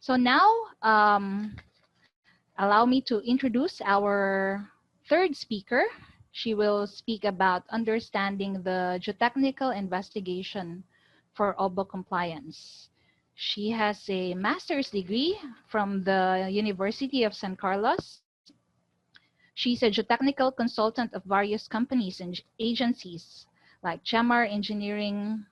So now, allow me to introduce our third speaker. She will speak about understanding the geotechnical investigation for OBO compliance. She has a master's degree from the University of San Carlos. She's a geotechnical consultant of various companies and agencies like Gemar Engineering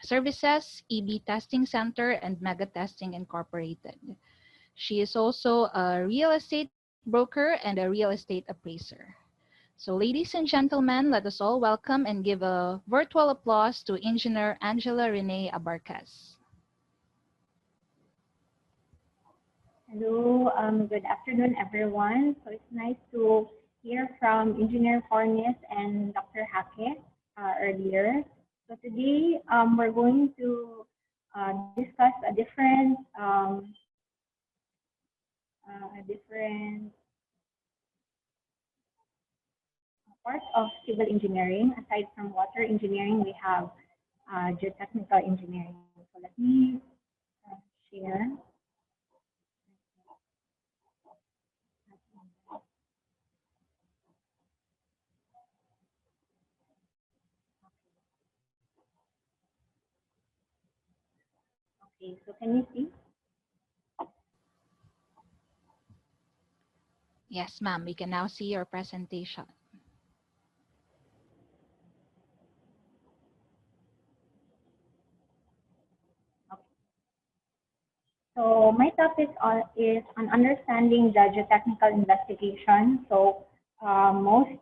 Services, EB Testing Center, and Mega Testing Incorporated. She is also a real estate broker and a real estate appraiser. So ladies and gentlemen, let us all welcome and give a virtual applause to Engineer Angela Renee Abarquez. Hello, good afternoon, everyone. So it's nice to hear from Engineer Fornes and Dr. Hake earlier. So today we're going to discuss a different part of civil engineering. Aside from water engineering, we have geotechnical engineering. So let me share. Okay, so can you see? Yes, ma'am, we can now see your presentation. So my topic is on understanding the geotechnical investigation. So most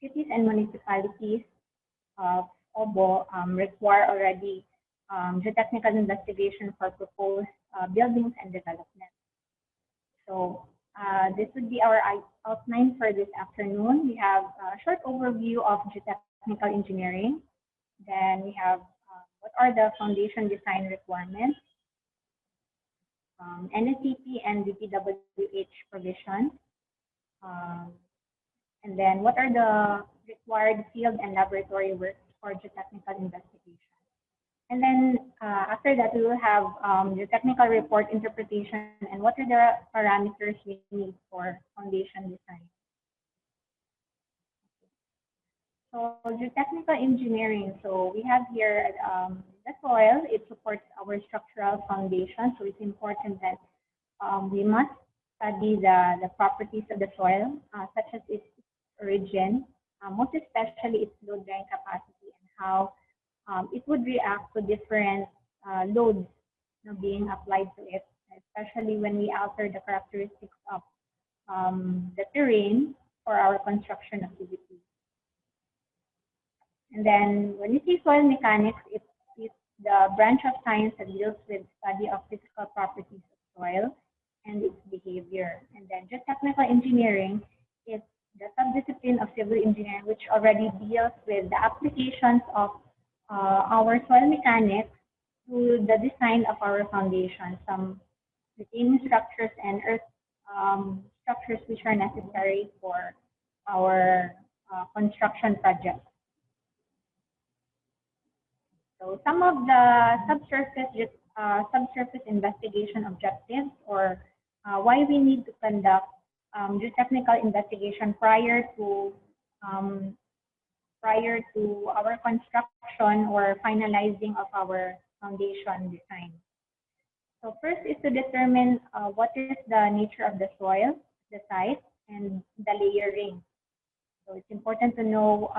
cities and municipalities of OBO require already geotechnical investigation for proposed buildings and development. So this would be our outline for this afternoon. We have a short overview of geotechnical engineering. Then we have what are the foundation design requirements, NSCP and DPWH provisions, and then what are the required field and laboratory work for geotechnical investigation. And then after that, we will have the technical report interpretation and what are the parameters we need for foundation design. So geotechnical engineering, so we have here the soil. It supports our structural foundation, so it's important that we must study the properties of the soil, such as its origin, most especially its load bearing capacity and how it would react to different loads being applied to it, especially when we alter the characteristics of the terrain for our construction activities. And then when you see soil mechanics, it's the branch of science that deals with study of physical properties of soil and its behavior. And then geotechnical engineering is the subdiscipline of civil engineering, which already deals with the applications of our soil mechanics to the design of our foundation, some retaining structures and earth structures which are necessary for our construction projects. So some of the subsurface investigation objectives, or why we need to conduct geotechnical investigation prior to our construction or finalizing of our foundation design. So first is to determine what is the nature of the soil, the site, and the layering. So it's important to know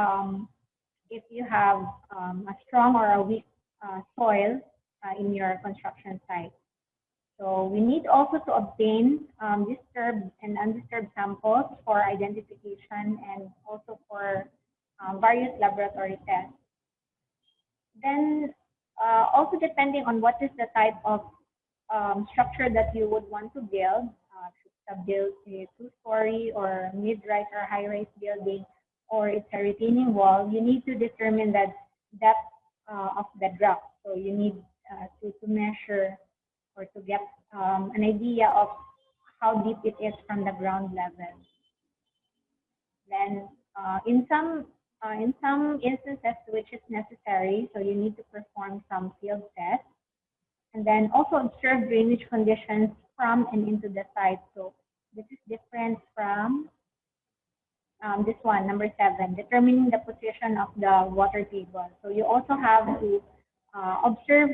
if you have a strong or a weak soil in your construction site. So we need also to obtain disturbed and undisturbed samples for identification and also for various laboratory tests. Then also depending on what is the type of structure that you would want to build, build a two-story or mid-rise or high-rise building, or it's a retaining wall, you need to determine the depth of the drop. So you need to measure or to get an idea of how deep it is from the ground level. Then in some instances which is necessary, so you need to perform some field tests. And then also observe drainage conditions from and into the site. So this is different from this one, number 7, determining the position of the water table. So you also have to observe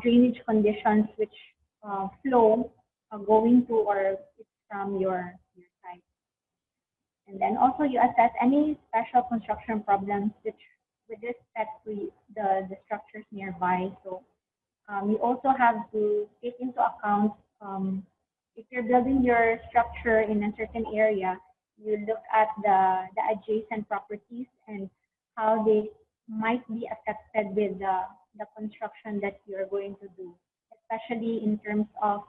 drainage conditions which flow going to or from your site. And then also you assess any special construction problems which with respect to the structures nearby. So you also have to take into account if you're building your structure in a certain area, you look at the adjacent properties and how they might be affected with the construction that you're going to do, especially in terms of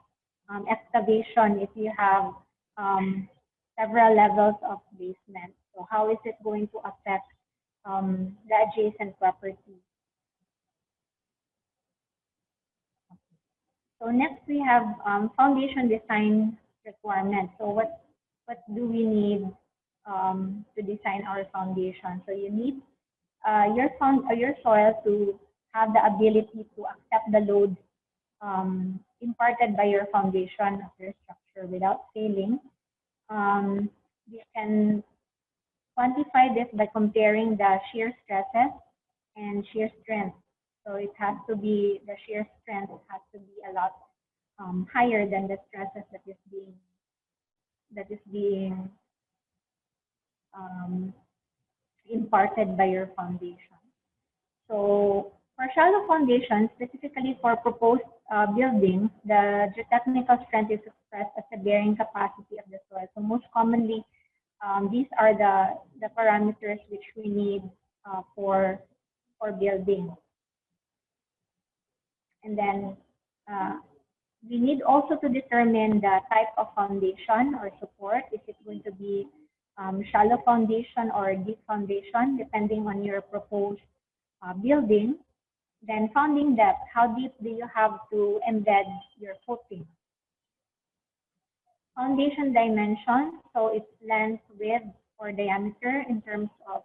excavation if you have several levels of basement. So how is it going to affect the adjacent properties? So next we have foundation design requirements. So what do we need to design our foundation? So you need your soil to have the ability to accept the load imparted by your foundation of your structure without failing. You can quantify this by comparing the shear stresses and shear strength. So it has to be, the shear strength has to be a lot higher than the stresses that is being imparted by your foundation. So for shallow foundations, specifically for proposed buildings, the geotechnical strength is expressed as the bearing capacity of the soil. So most commonly, these are the parameters which we need for building. And then we need also to determine the type of foundation or support. Is it going to be shallow foundation or deep foundation, depending on your proposed building? Then founding depth, how deep do you have to embed your footing? Foundation dimension, so it's length, width, or diameter in terms of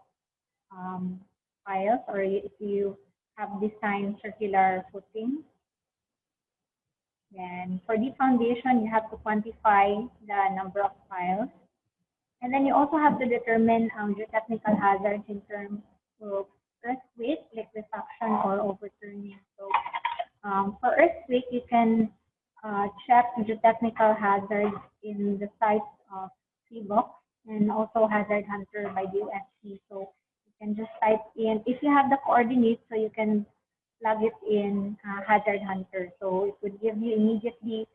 piles, or if you have designed circular footing. Then for deep foundation, you have to quantify the number of piles. And then you also have to determine geotechnical hazards in terms of earthquake, liquefaction, or overturning. So for earthquake, you can check geotechnical hazards in the site of CBOX and also Hazard Hunter by the USCA. So you can just type in, if you have the coordinates, so you can plug it in Hazard Hunter. So it would give you immediately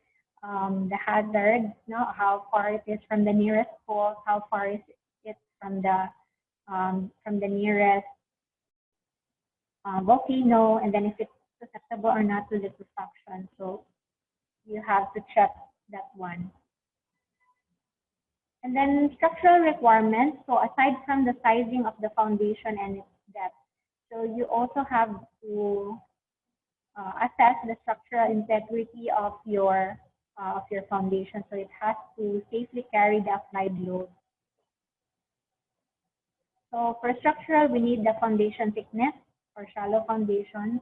the hazard, how far it is from the nearest fault, how far is it from the nearest volcano, and then if it's susceptible or not to liquefaction. So you have to check that one. And then structural requirements. So aside from the sizing of the foundation and its depth, so you also have to assess the structural integrity of your foundation. So it has to safely carry the applied load. So for structural, we need the foundation thickness for shallow foundations,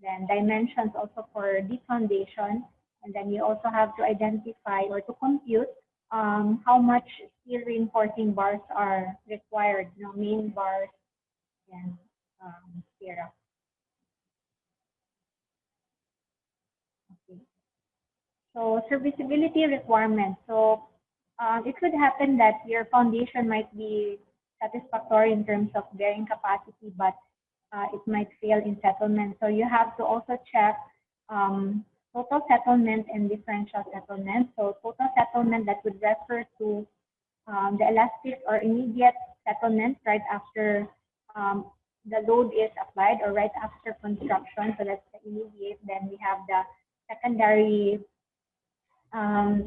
then dimensions also for deep foundation, and then you also have to identify or to compute how much steel reinforcing bars are required, main bars and stirrup. Okay. So serviceability requirements. So it could happen that your foundation might be satisfactory in terms of bearing capacity, but it might fail in settlement. So you have to also check total settlement and differential settlement. So total settlement, that would refer to the elastic or immediate settlement right after the load is applied or right after construction. So that's the immediate. Then we have the secondary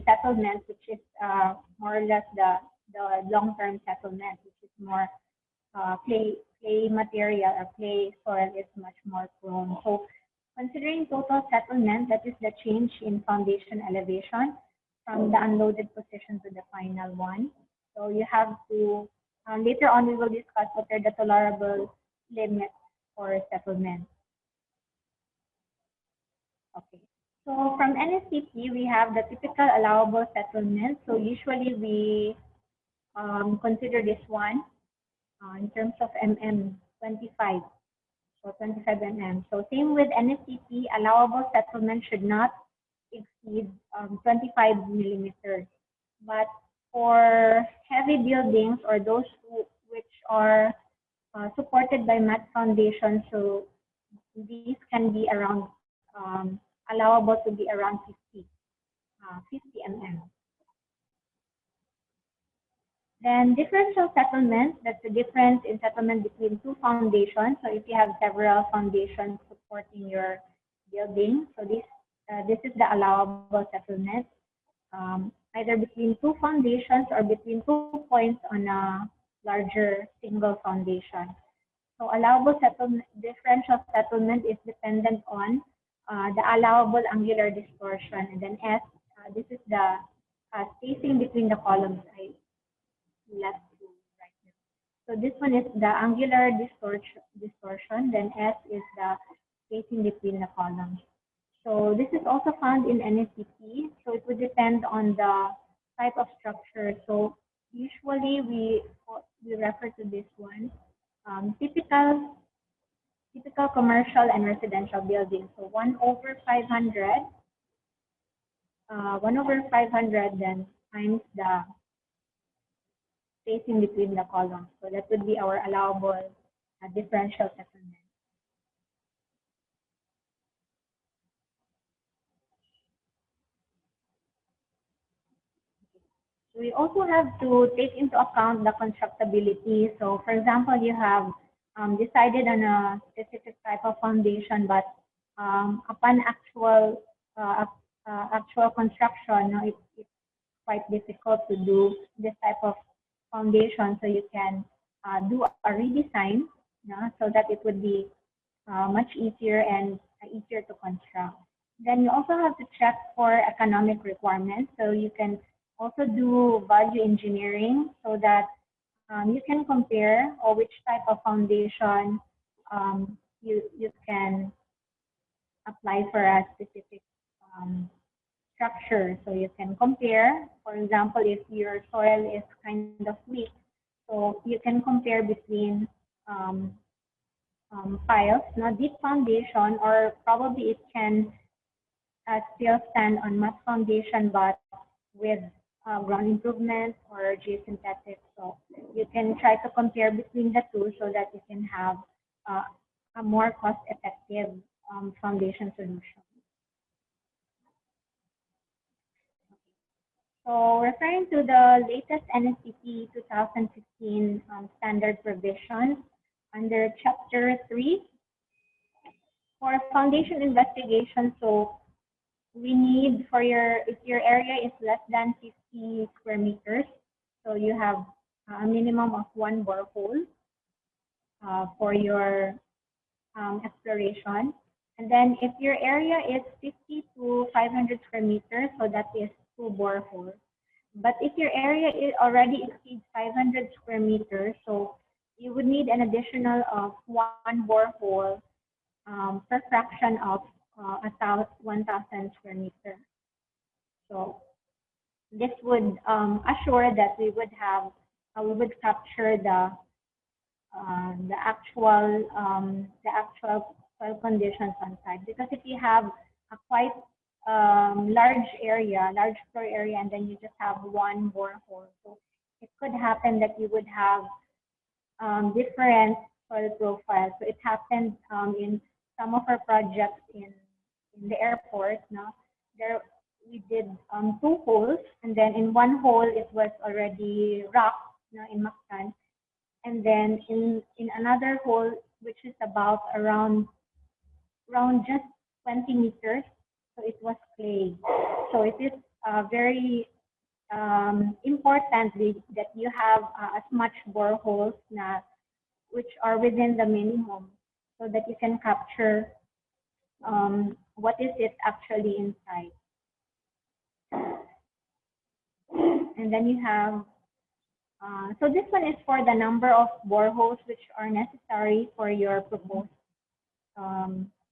settlement, which is more or less the long-term settlement, which is more clay material or clay soil is much more prone. So considering total settlement, that is the change in foundation elevation from the unloaded position to the final one. So you have to, later on we will discuss what are the tolerable limits for settlement. Okay. So from NSCP, we have the typical allowable settlement. So usually we consider this one in terms of MM25, so 25 mm. So same with NSCP, allowable settlement should not exceed 25 millimeters. But for heavy buildings or those which are supported by mat foundation, so these can be around allowable to be around 50 mm. Then differential settlement, that's the difference in settlement between two foundations. So if you have several foundations supporting your building, so this is the allowable settlement, either between two foundations or between 2 points on a larger single foundation. So allowable settlement, differential settlement is dependent on the allowable angular distortion, and then S, this is the spacing between the columns. I left to right now. So this one is the angular distortion, then S is the spacing between the columns. So this is also found in NSCP. So it would depend on the type of structure. So usually we refer to this one, typical commercial and residential buildings. So 1/500, 1/500 then times the spacing between the columns. So that would be our allowable differential settlement. We also have to take into account the constructability. So for example, you have decided on a specific type of foundation, but upon actual construction, it's quite difficult to do this type of foundation. So you can do a redesign, so that it would be much easier and easier to construct. Then you also have to check for economic requirements. So you can also do value engineering so that you can compare or which type of foundation you can apply for a specific structure. So you can compare, for example, if your soil is kind of weak, so you can compare between piles, not deep foundation, or probably it can still stand on mat foundation, but with ground improvement or geosynthetic. So you can try to compare between the two so that you can have a more cost-effective foundation solution. So referring to the latest NSCP 2015 standard provisions under Chapter 3, for foundation investigation, so we need for if your area is less than 50 square meters, so you have a minimum of 1 borehole for your exploration. And then if your area is 50 to 500 square meters, so that is 2 boreholes. But if your area already exceeds 500 square meters, so you would need an additional of 1 borehole per fraction of 1,000 square meters. So this would assure that we would capture the actual soil conditions on site. Because if you have a quite large floor area, and then you just have 1 borehole, so it could happen that you would have different soil profiles. So it happened in some of our projects in the airport. There we did 2 holes, and then in 1 hole it was already rock, in Mactan, and then in another hole, which is about around just 20 meters, so it was clay. So it is very important that you have as much boreholes which are within the minimum, so that you can capture what is it actually inside. And then you have, so this one is for the number of boreholes which are necessary for your proposed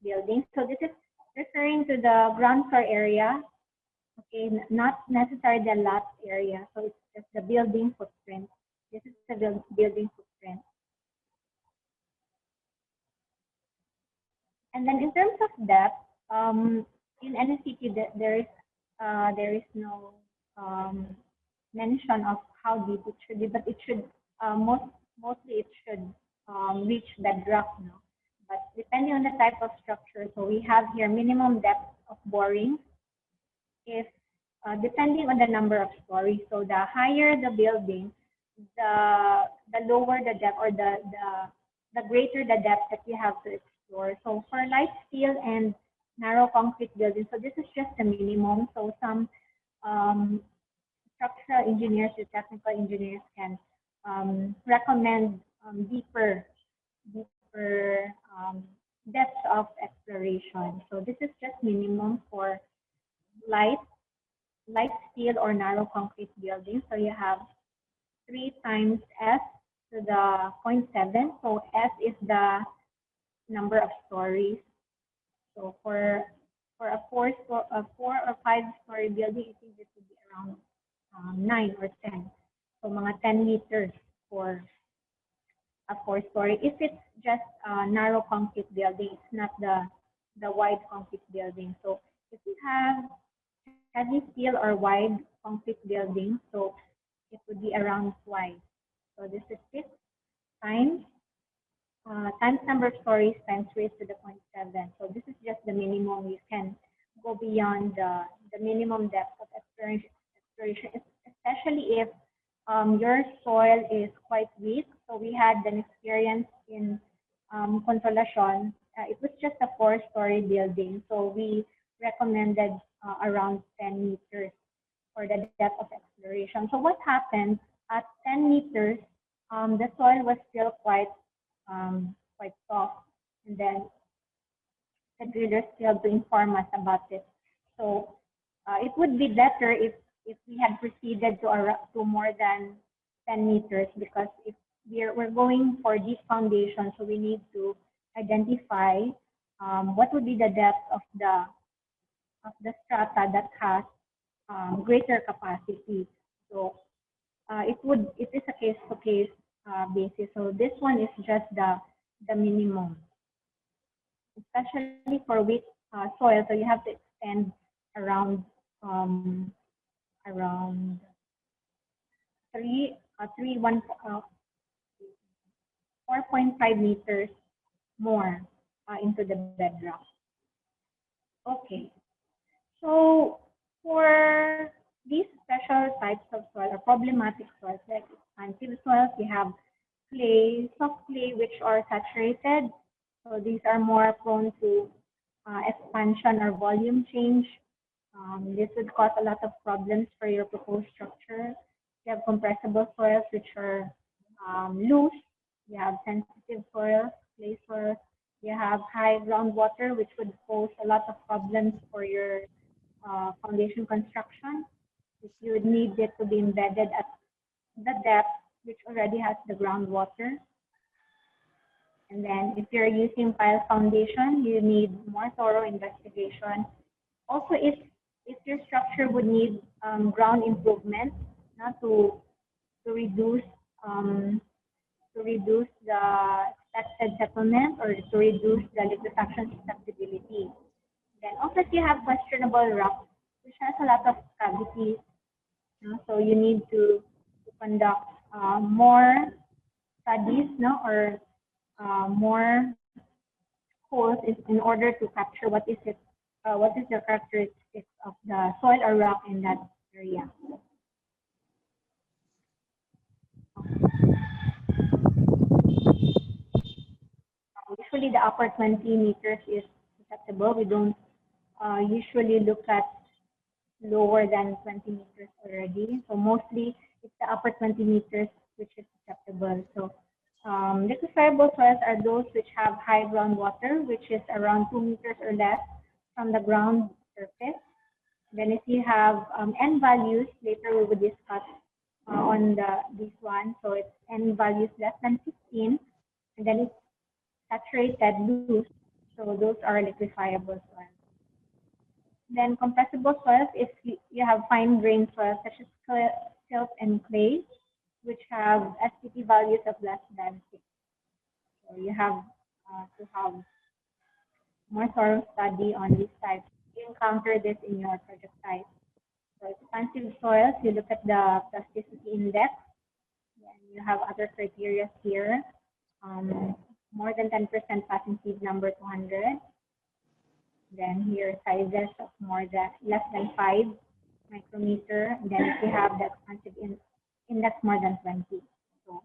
building. So this is referring to the ground floor area, okay, not necessarily the lot area, so it's just the building footprint. This is the building footprint. And then in terms of depth, in NSCP there is no mention of how deep it should be, but it should mostly it should reach bedrock, no? But depending on the type of structure, so we have here minimum depth of boring. If depending on the number of stories, so the higher the building, the lower the depth, or the greater the depth that you have to explore. So for light steel and narrow concrete buildings, so this is just the minimum. So some structural engineers or technical engineers can recommend deeper depth of exploration. So this is just minimum for light steel or narrow concrete buildings. So you have 3 times S to the 0.7. So S is the number of stories. So for a 4 or 5 story building, I think this would be around 9 or 10. So mga 10 meters for a 4 story. If it's just a narrow concrete building, it's not the wide concrete building. So if you have heavy steel or wide concrete building, so it would be around twice. So this is 6 times number of stories times raised to the 0.7. So this is just the minimum. You can go beyond the minimum depth of exploration, especially if your soil is quite weak. So we had an experience in Consolacion. It was just a 4-story building. So we recommended around 10 meters for the depth of exploration. So what happened at 10 meters, the soil was still quite soft, and then the drillers failed to inform us about it. So it would be better if we had proceeded to more than 10 meters, because if we're going for deep foundation, so we need to identify what would be the depth of the strata that has greater capacity. So it is a case-to-case basis. So this one is just the minimum, especially for weak soil. So you have to extend around 4.5 meters more into the bedrock. Okay, so for these special types of soil or problematic soils like expansive soils, we have clay, soft clay, which are saturated. So these are more prone to expansion or volume change. This would cause a lot of problems for your proposed structure. You have compressible soils, which are loose. You have sensitive soils, clay soils. You have high groundwater, which would pose a lot of problems for your foundation construction. If you would need it to be embedded at the depth, which already has the groundwater. And then if you're using pile foundation, you need more thorough investigation. Also, if your structure would need ground improvement, not to reduce the expected settlement or to reduce the liquefaction susceptibility. Then also if you have questionable rock, which has a lot of cavities, so you need to conduct more studies, or more holes in order to capture what is the characteristics of the soil or rock in that area. Usually the upper 20 meters is susceptible. We don't usually look at lower than 20 meters already. So mostly it's the upper 20 meters which is susceptible. So liquefiable soils are those which have high groundwater, which is around 2 meters or less from the ground surface. Then if you have N values, later we will discuss on this one. So it's N values less than 15, and then it's saturated loose. So those are liquefiable soils. Then compressible soils, if you have fine-grained soils such as silt and clay, which have SPP values of less than 6. So you have to have more thorough study on these types. You encounter this in your project site. So expansive soils, you look at the plasticity index. Then you have other criteria here. More than 10% passing seed number 200. Then here sizes of less than 5 micrometer. And then if you have the expansive index more than 20. So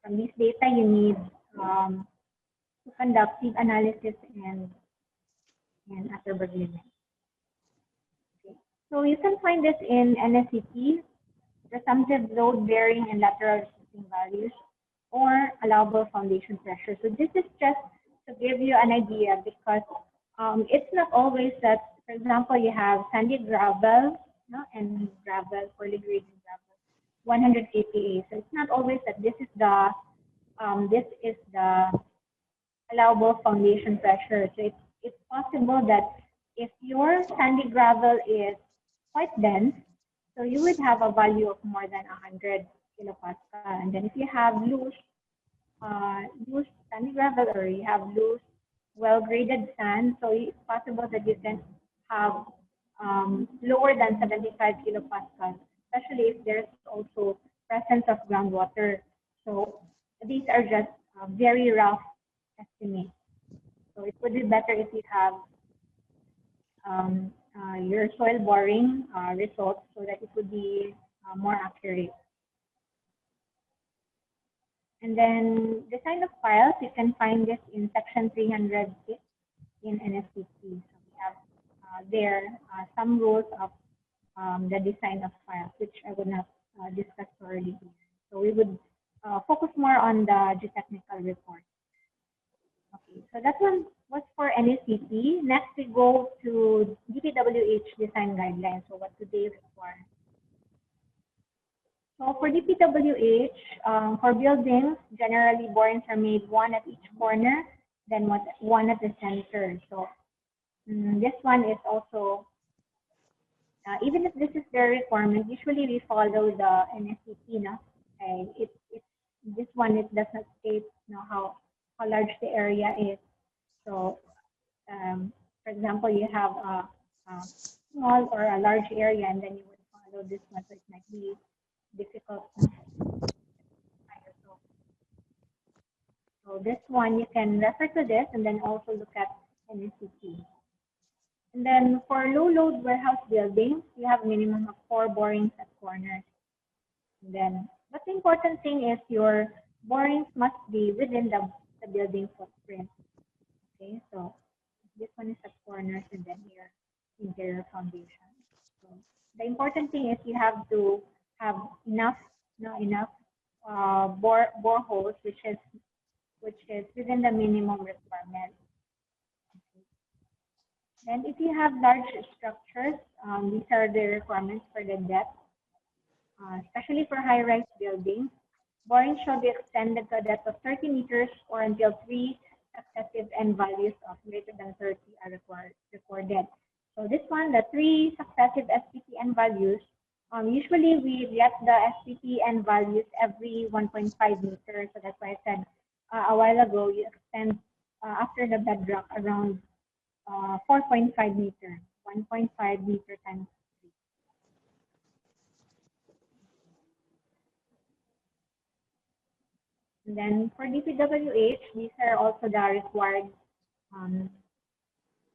from this data, you need to conduct seed analysis and Atterberg limit. Okay. So you can find this in NSCP, presumptive load bearing and lateral resisting values, or allowable foundation pressure. So this is just to give you an idea, because it's not always that, for example, you have sandy gravel, and gravel, poorly graded gravel, 100 kPa. So it's not always that this is the allowable foundation pressure. So it's possible that if your sandy gravel is quite dense, so you would have a value of more than 100 kilopascal. And then if you have loose sandy gravel, or you have loose, well-graded sand, so it's possible that you can have lower than 75 kilopascal, especially if there's also presence of groundwater. So these are just very rough estimates. So it would be better if you have your soil boring results, so that it would be more accurate. And then design of piles, you can find this in section 306 in NSCP. So we have there some rules of the design of piles, which I would not discuss thoroughly here. So we would focus more on the geotechnical report. Okay, so that one was for NSCP. Next, we go to DPWH design guidelines. So what do they require? So for DPWH, for buildings, generally borings are made one at each corner, then one at the center. So this one is also, even if this is their requirement, usually we follow the NSCP. No? This one, it does not state how large the area is. So, for example, you have a small or a large area, and then you would follow this one, so it might be difficult. So this one, you can refer to this and then also look at NSCP. And then for low load warehouse buildings, you have a minimum of 4 borings at corners. And then, but the important thing is your borings must be within the building footprint. Okay, so this one is at corners, and then here interior foundation. So the important thing is you have to have enough boreholes, which is within the minimum requirement. Okay. Then if you have large structures, these are the requirements for the depth, especially for high-rise buildings. Boring shall be extended to a depth of 30 meters or until 3 successive N values of greater than 30 are recorded. So this one, the 3 successive SPP N values, usually we get the SPP N values every 1.5 meters. So that's why I said a while ago, you extend after the bedrock around 4.5 meter, 1.5 meter times 3. And then for DPWH, these are also the required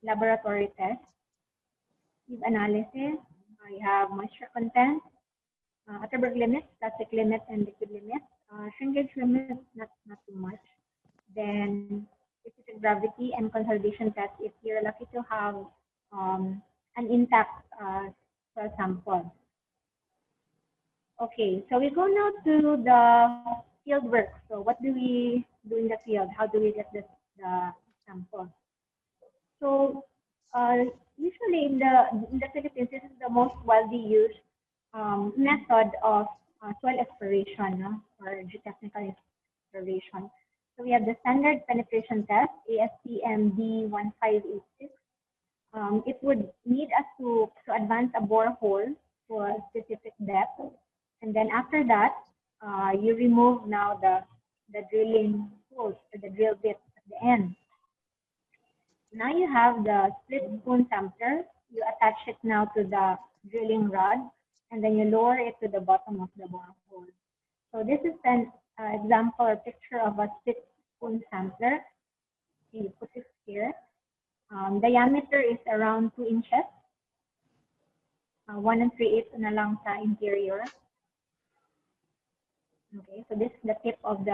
laboratory tests. Seed analysis, you have moisture content, Atterberg limit, static limit, and liquid limit. Shrinkage limit, not too much. Then specific gravity and consolidation test if you're lucky to have an intact soil sample. Okay, so we go now to the field work. So what do we do in the field? How do we get the sample? So usually in the Philippines, this is the most widely used method of soil exploration or geotechnical exploration. So we have the standard penetration test, ASTM D1586. it would need us to advance a borehole to a specific depth. And then after that, you remove now the drilling tools or the drill bit at the end. Now you have the split spoon sampler. You attach it now to the drilling rod, and then you lower it to the bottom of the borehole. So this is an example or picture of a split spoon sampler. You put it here. Diameter is around 2 inches. 1 3/8 na lang sa interior. Okay, so this is the tip of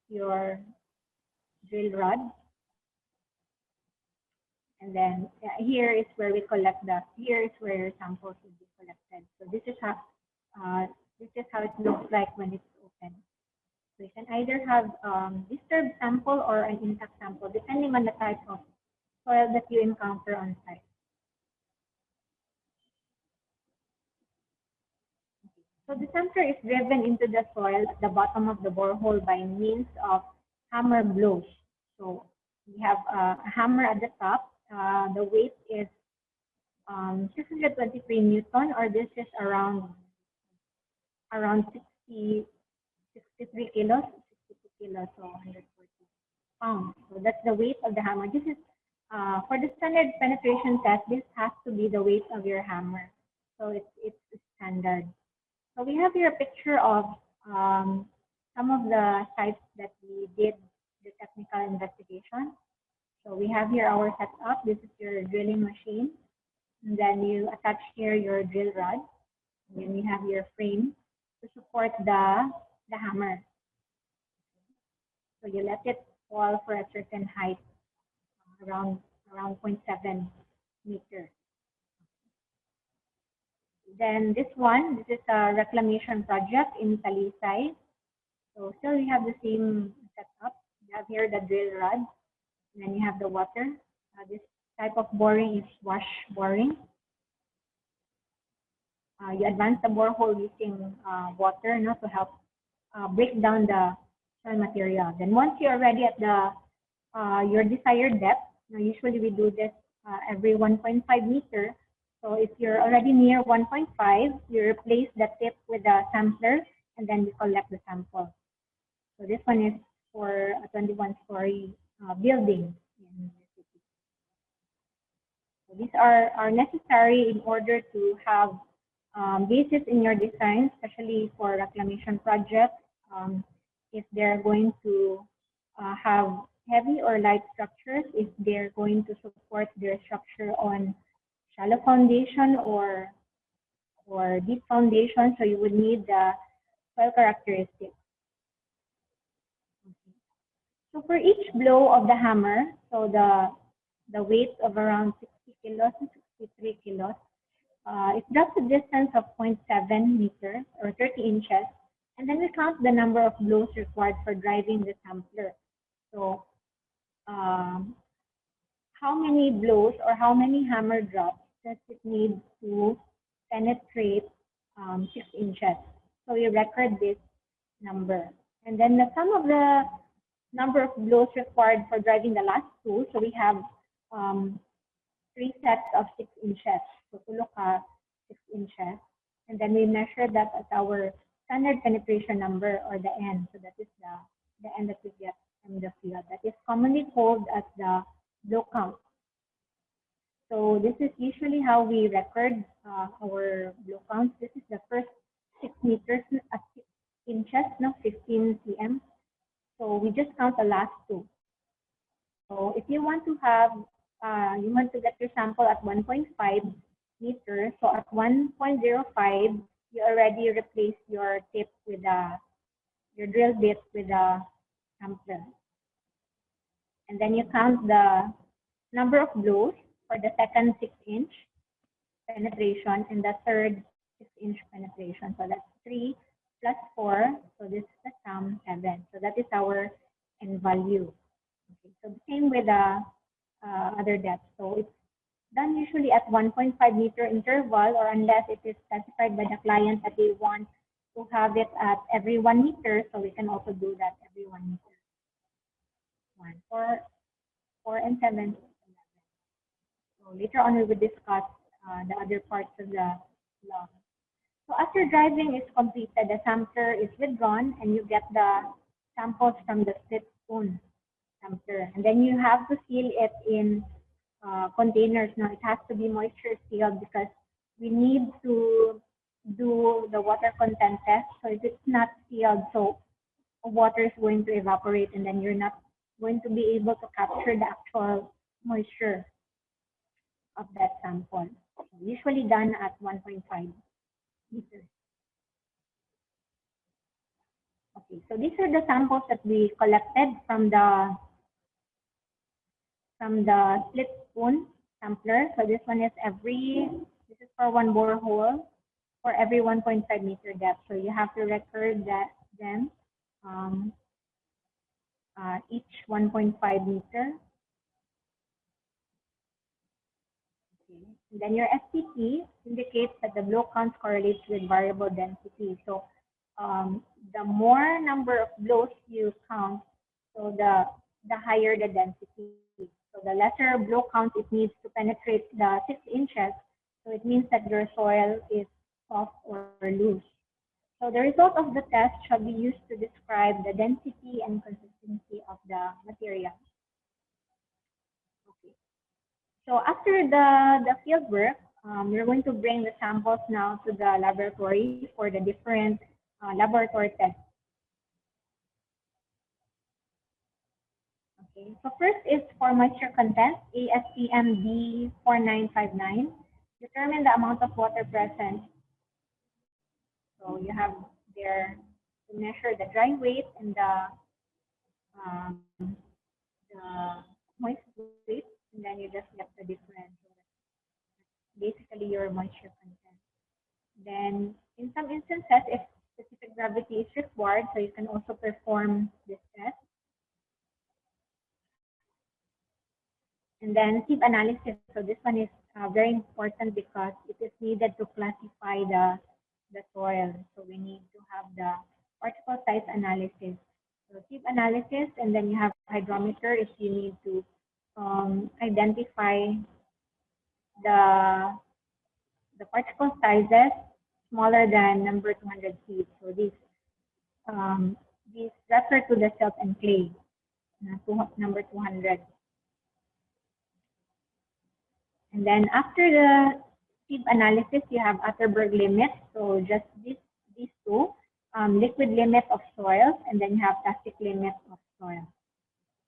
your drill rod. And then here is where we collect here is where your samples will be collected. So this is how it looks like when it's open. So you can either have disturbed sample or an intact sample, depending on the type of soil that you encounter on site. So the sampler is driven into the soil at the bottom of the borehole by means of hammer blows. So we have a hammer at the top. The weight is 623 Newton, or this is around 63 kilos, 62 kilos, so 140 pounds. So that's the weight of the hammer. This is for the standard penetration test. This has to be the weight of your hammer. So it's standard. So we have here a picture of some of the sites that we did the technical investigation. So we have here our setup. This is your drilling machine. And then you attach here your drill rod. And then you have your frame to support the hammer. So you let it fall for a certain height, around 0.7 meters. Then this is a reclamation project in Talisay. So still we have the same setup. You have here the drill rod, and then you have the water. This type of boring is wash boring. You advance the borehole using water to help break down the soil material. Then once you are ready at your desired depth, usually we do this every 1.5 meter. So if you're already near 1.5, you replace the tip with a sampler, and then you collect the sample. So this one is for a 21-story building in the city. So these are necessary in order to have basis in your design, especially for reclamation projects. If they're going to have heavy or light structures, if they're going to support their structure on shallow foundation or deep foundation, so you would need the soil characteristics. Okay. So for each blow of the hammer, so the weight of around 60 kilos to 63 kilos, it drops a distance of 0.7 meters or 30 inches, and then we count the number of blows required for driving the sampler. So how many blows or how many hammer drops does it need to penetrate 6 inches? So you record this number. And then the sum of the number of blows required for driving the last two. So we have 3 sets of 6 inches. So tulo ka 6 inches. And then we measure that as our standard penetration number, or the N. So that is the N that we get from the field. That is commonly called as the blow count. So this is usually how we record our blow counts. This is the first 6 meters, 6 inches, 15 cm. So we just count the last two. So if you want to have, you want to get your sample at 1.5 meters. So at 1.05, you already replace your tip with your drill bit with a sampler. And then you count the number of blows for the second 6-inch penetration and the third 6-inch penetration. So that's 3 plus 4. So this is the sum 7. So that is our N value. Okay. So the same with the other depths. So it's done usually at 1.5 meter interval, or unless it is specified by the client that they want to have it at every 1 meter. So we can also do that every 1 meter. 4 and 7. So later on, we will discuss the other parts of the law. So after driving is completed, the sampler is withdrawn, and you get the samples from the split spoon sampler. And then you have to seal it in containers. Now it has to be moisture sealed because we need to do the water content test. So if it's not sealed, so water is going to evaporate, and then you're not going to be able to capture the actual moisture of that sample. Usually done at 1.5 liters. Okay, so these are the samples that we collected from the split spoon sampler. So this one is this is for one borehole for every 1.5 meter depth. So you have to record them each 1.5 meter. Okay. And then your STP indicates that the blow counts correlates with variable density. So the more number of blows you count, so the higher the density. So the lesser blow count it needs to penetrate the 6 inches. So it means that your soil is soft or loose. So the result of the test shall be used to describe the density and consistency of the material. Okay. So after the field work, we're going to bring the samples now to the laboratory for the different laboratory tests. Okay, so first is for moisture content, ASTM D4959. Determine the amount of water present. So you have there to measure the dry weight and the moist weight, and then you just get the difference. Basically, your moisture content. Then, in some instances, if specific gravity is required, so you can also perform this test. And then sieve analysis. So this one is very important because it is needed to classify the soil. So we need to have the particle size analysis. So sieve analysis, and then you have hydrometer if you need to identify the particle sizes smaller than number 200 feet. So these refer to the silt and clay, number 200. And then after the sieve analysis, you have Atterberg limit. So just these two, liquid limit of soils, and then you have plastic limit of soil.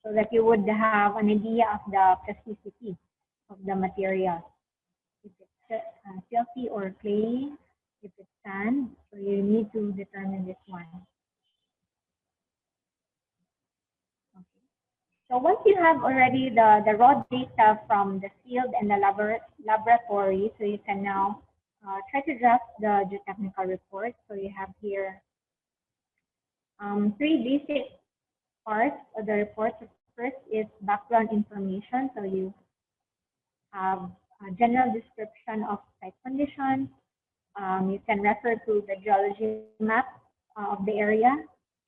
So that you would have an idea of the plasticity of the material. If it's silty or clay, if it's sand, so you need to determine this one. Okay. So once you have already the raw data from the field and the laboratory, so you can now try to draft the geotechnical report. So you have here 3 basic parts of the report. The first is background information. So you have a general description of site conditions. You can refer to the geology map of the area,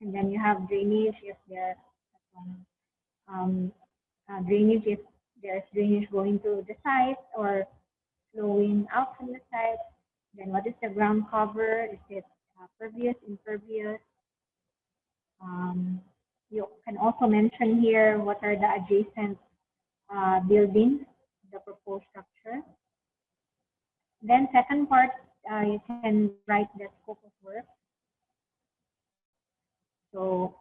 and then you have drainage if there drainage if there's drainage going to the site or flowing out from the site. Then what is the ground cover? Is it pervious, impervious? You can also mention here what are the adjacent buildings, the proposed structure. Then second part, you can write the scope of work. So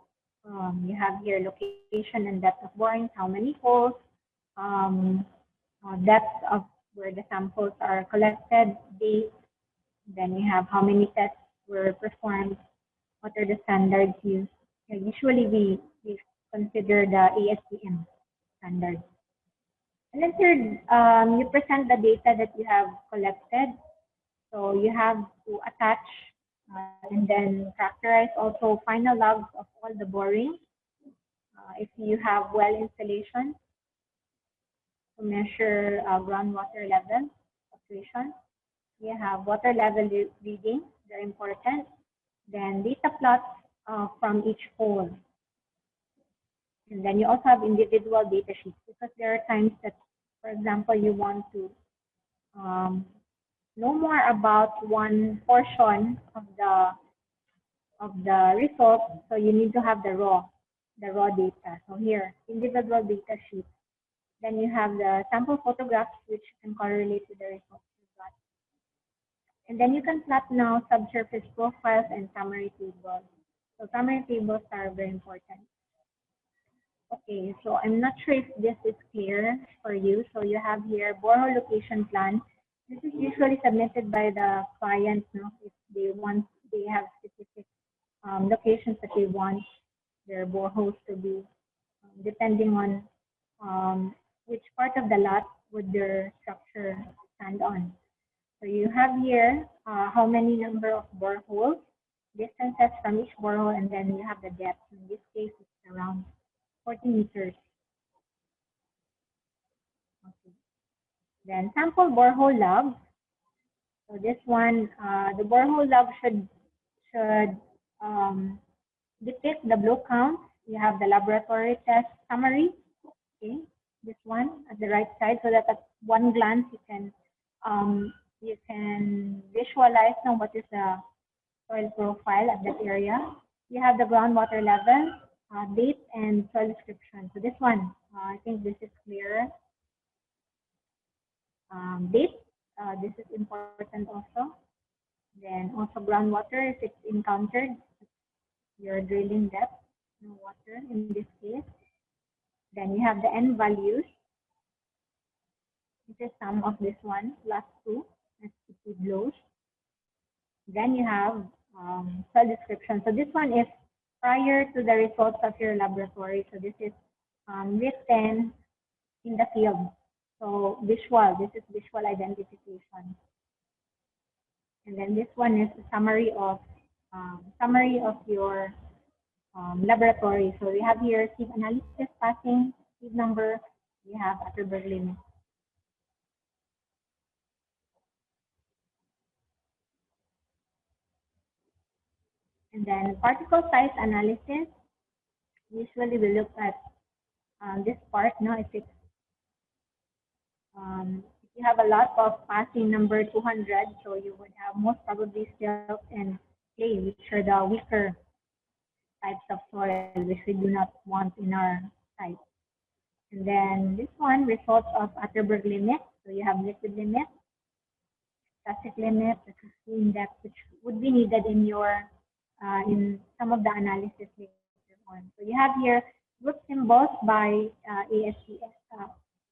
you have here location and depth of borings, how many holes, depth of where the samples are collected, date. Then you have how many tests were performed, what are the standards used. Usually we consider the ASTM standards. And then third, you present the data that you have collected. So you have to attach and then characterize also final logs of all the borings. If you have well installation to measure groundwater level fluctuation. You have water level reading, very important. Then data plots from each hole. And then you also have individual data sheets because there are times that For example, you want to know more about one portion of the result, so you need to have the raw data. So here, individual data sheet. Then you have the sample photographs, which can correlate with the results you got. And then you can plot now subsurface profiles and summary tables. So summary tables are very important. Okay, so I'm not sure if this is clear for you. So you have here borehole location plan. This is usually submitted by the client, no? If they have specific locations that they want their boreholes to be, depending on which part of the lot would their structure stand on. So you have here how many number of boreholes, distances from each borehole, and then you have the depth. In this case, it's around 40 meters. Okay. Then sample borehole log. So this one, the borehole log should depict the blow count. You have the laboratory test summary. Okay, this one at the right side, so that at one glance you can visualize now what is the soil profile at that area. You have the groundwater level, date, and soil description. So this one, I think this is clear. Date, this is important also. Then also groundwater, if it's encountered, your drilling depth, no water in this case. Then you have the N values. This is sum of this one plus 2 NSCP blows. Then you have soil description. So this one is prior to the results of your laboratory. So this is written in the field. So visual, this is visual identification. And then this one is a summary of your laboratory. So we have here sieve analysis, passing, sieve number, we have Atterberg limit. And then particle size analysis, usually we look at this part, no, if you have a lot of passing number 200, so you would have most probably silt and clay, which are the weaker types of soil, which we do not want in our site. And then this one, results of Atterberg limit. So you have liquid limit, static limit, the index, which would be needed in your in some of the analysis later on. So you have here group symbols by USCS.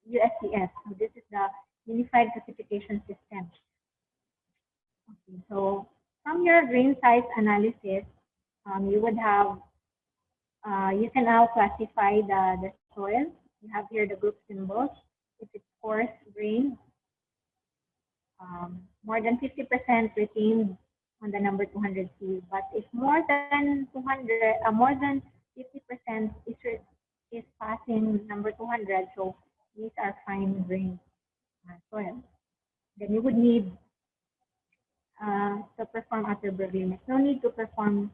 So this is the Unified Classification System. Okay, so from your grain size analysis, you would have, you can now classify the soil. You have here the group symbols. If it's coarse grain, more than 50% retained on the number 200C. But if more than 50% is passing number 200, so these are fine grain soil, then you would need to perform Atterberg limit. No need to perform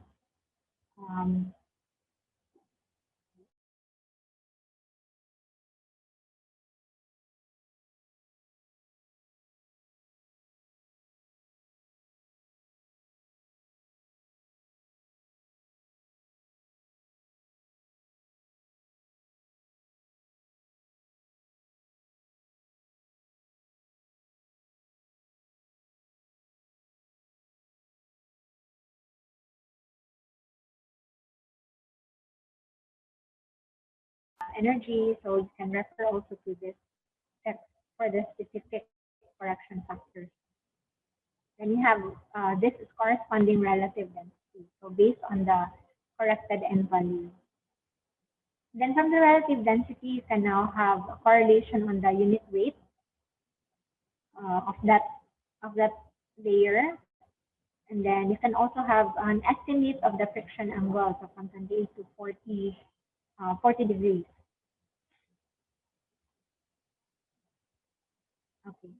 energy, so you can refer also to this text for the specific correction factors. Then you have this is corresponding relative density, so based on the corrected N value. Then from the relative density, you can now have a correlation on the unit weight of that layer. And then you can also have an estimate of the friction angle, so from 28 to 40 degrees. Okay.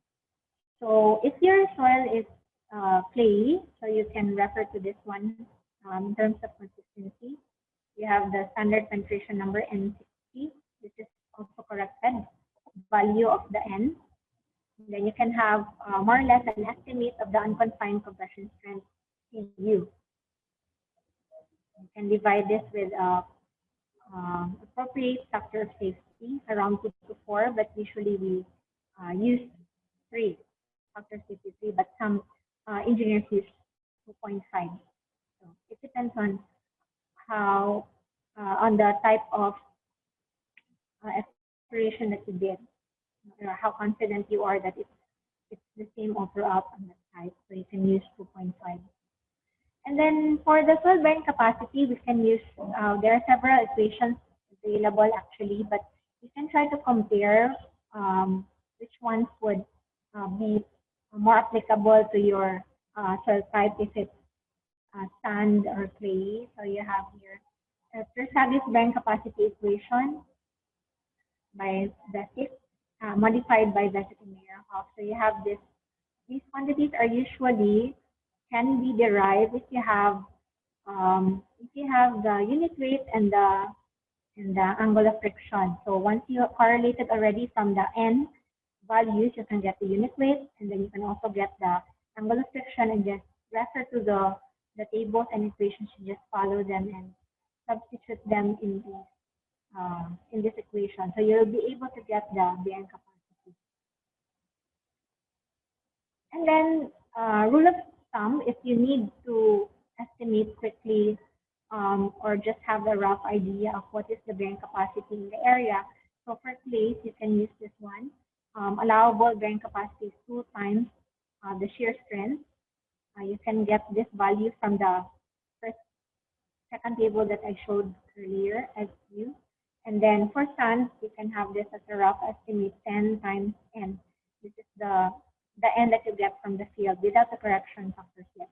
So if your soil is clayey, so you can refer to this one in terms of consistency. You have the standard penetration number N60. This is also corrected value of the N. Then you can have more or less an estimate of the unconfined compression strength CU. You can divide this with appropriate factor of safety, around 2 to 4, but usually we use 3, factor of safety 3, but some engineers use 2.5. So it depends on how, on the type of exploration that you did, how confident you are that it's the same overall on the site. So you can use 2.5. And then for the soil bearing capacity, we can use, there are several equations available actually, but you can try to compare which ones would be more applicable to your soil type, if it's sand or clay. So you have here, first have this bearing capacity equation by Vesic, modified by Vesic and Meyerhoff. So you have this, these quantities are usually can be derived if you have the unit weight and the angle of friction. So once you correlate it already from the N values, you can get the unit weight, and then you can also get the angle of friction, and just refer to the tables and equations. You just follow them and substitute them in this equation. So you'll be able to get the bearing capacity. And then rule of thumb, if you need to estimate quickly or just have a rough idea of what is the bearing capacity in the area. So for clays, you can use this one. Allowable bearing capacity is 2 times the shear strength. You can get this value from the second table that I showed earlier as you. And then for sand, you can have this as a rough estimate, 10 times N. This is the N that you get from the field without the correction factors yet.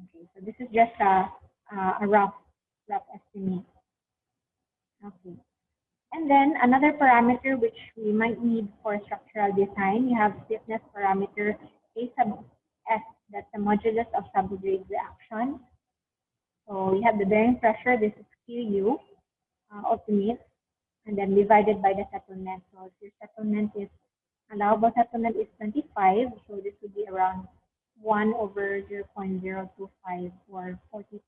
Okay, so this is just a rough estimate. Okay. And then another parameter which we might need for structural design, you have stiffness parameter A sub S, that's the modulus of subgrade reaction. So we have the bearing pressure, this is QU, ultimate, and then divided by the settlement. So if your settlement is, allowable settlement is 25, so this would be around 1 over 0.025 or 40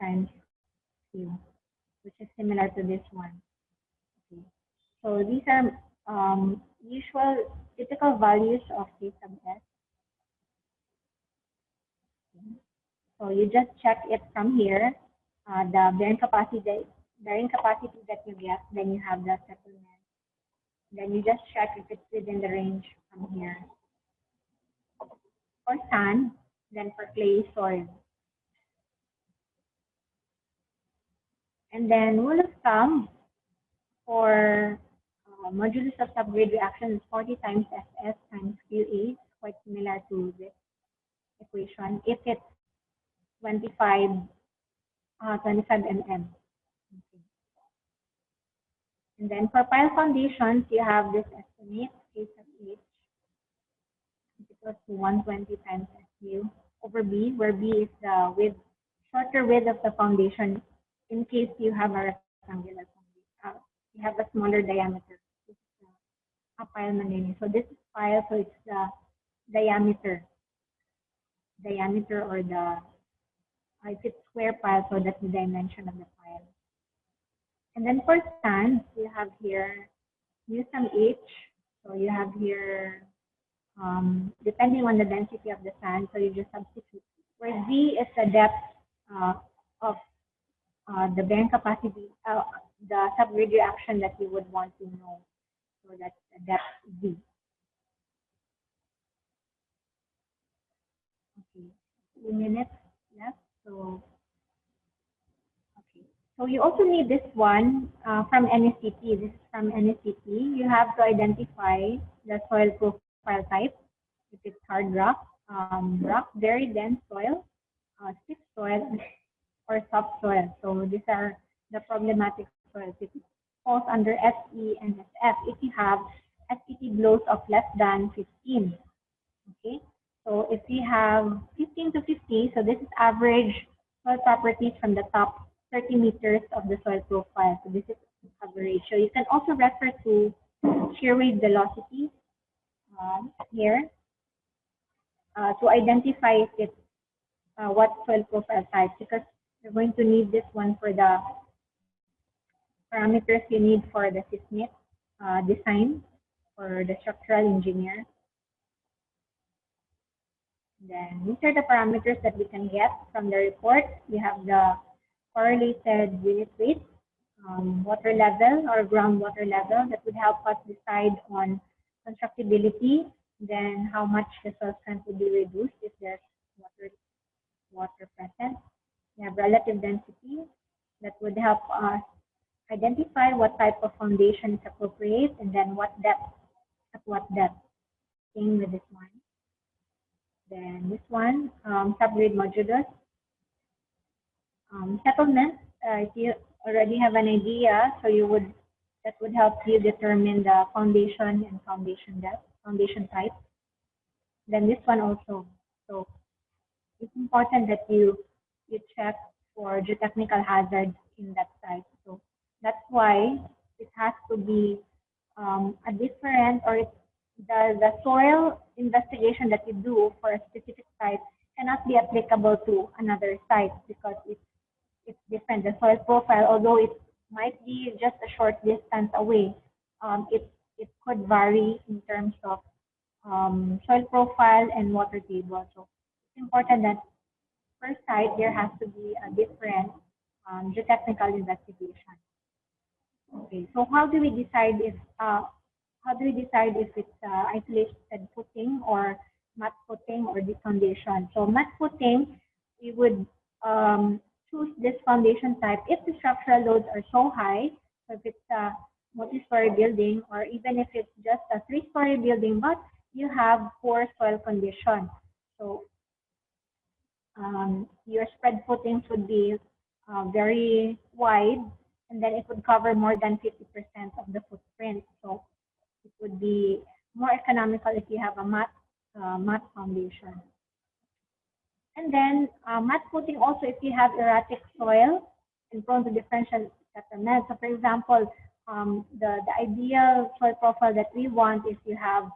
times Q, which is similar to this one. Okay. So these are usual typical values of K sub S. Okay. So you just check it from here, the bearing capacity that you get, then you have the settlement. Then you just check if it's within the range from here. For sand, then for clay, soil. And then rule of thumb for modulus of subgrade reaction is 40 times SS times QA, quite similar to this equation, if it's 25 mm. Okay. And then for pile foundations, you have this estimate, K sub H, is equal to 120 times SU over B, where B is the width, shorter width of the foundation in case you have a rectangular foundation. You have a smaller diameter. This is a pile mandini. So this is pile, so it's the diameter or the, if it's square pile, so that's the dimension of the pile. And then for sand, you have here U sum H. So you have here, depending on the density of the sand, so you just substitute. Where V is the depth of the bearing capacity, the subgrade reaction that you would want to know. So that's the depth V. Okay, 2 minutes left. So, okay. So you also need this one from NSCP. This is from NSCP. You have to identify the soil profile type. If it's hard rock, very dense soil, stiff soil, or soft soil. So these are the problematic soils. It falls under SE and SF if you have SPT blows of less than 15. Okay, so if we have 15 to 50, so this is average soil properties from the top 30 meters of the soil profile. So this is coverage. So you can also refer to shear wave velocity here to identify if it's what soil profile type, because you're going to need this one for the parameters you need for the seismic design for the structural engineer. Then these are the parameters that we can get from the report. You have the correlated unit weight, water level or groundwater level that would help us decide on constructability, then how much the soil strength would be reduced if there's water present. We have relative density that would help us identify what type of foundation is appropriate and then what depth, at what depth. Same with this one. Then this one, subgrade modulus. Settlement, if you already have an idea, so that would help you determine the foundation and foundation depth, foundation type. Then this one also. So it's important that you check for geotechnical hazards in that site. So that's why it has to be a different, or the soil investigation that you do for a specific site cannot be applicable to another site because it's different. The soil profile, although it might be just a short distance away, it could vary in terms of soil profile and water table. So it's important that per site there has to be a different geotechnical investigation. Okay, so how do we decide if it's isolated footing or mat footing or deep foundation? So mat footing, we would choose this foundation type if the structural loads are so high. So if it's a multi-story building, or even if it's just a 3-story building, but you have poor soil condition. So your spread footings would be very wide, and then it would cover more than 50% of the footprint. So it would be more economical if you have a mat foundation. And then mat footing also if you have erratic soil and prone to differential settlement. So for example, the ideal soil profile that we want is you have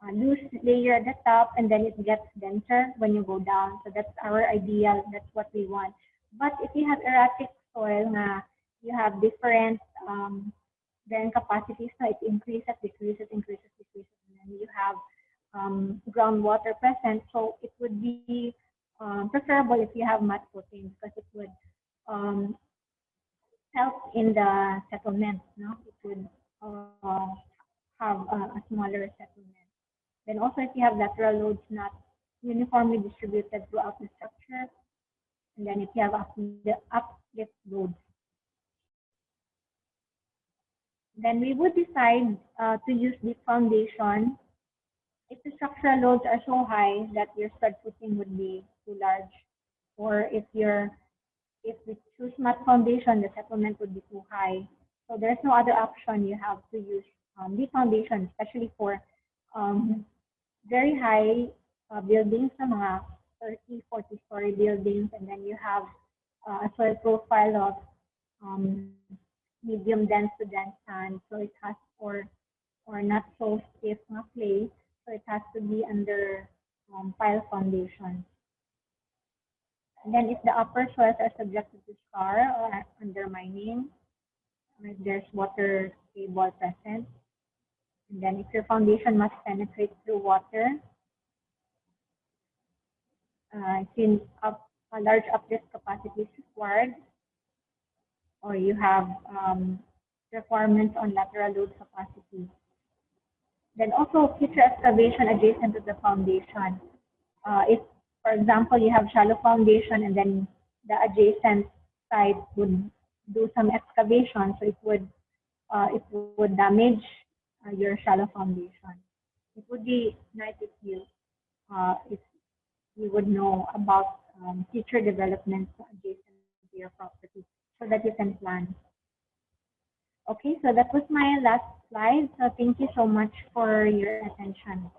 a loose layer at the top, and then it gets denser when you go down. So that's our ideal. That's what we want. But if you have erratic soil, you have different bearing capacities, so it increases, decreases, and then you have groundwater present. So it would be preferable if you have mat footing because it would help in the settlement. No, it would have a smaller settlement. Then also if you have lateral loads not uniformly distributed throughout the structure, and then if you have uplift loads, then we would decide to use deep foundation if the structural loads are so high that your spread footing would be too large, or if we choose mat foundation, the settlement would be too high. So there's no other option. You have to use deep foundation, especially for very high buildings, mga 30, 40-story buildings, and then you have a soil profile of medium dense to dense sand. So it has, or not so stiff clay. So it has to be under pile foundation. And then if the upper soils are subjected to scar or undermining, or if there's water table present, and then if your foundation must penetrate through water, since a large uplift capacity is required, or you have requirements on lateral load capacity. Then also future excavation adjacent to the foundation. If, for example, you have shallow foundation and then the adjacent site would do some excavation, so it would damage your shallow foundation. It would be nice if you would know about future developments adjacent to your property so that you can plan. Okay, so that was my last slide. So thank you so much for your attention.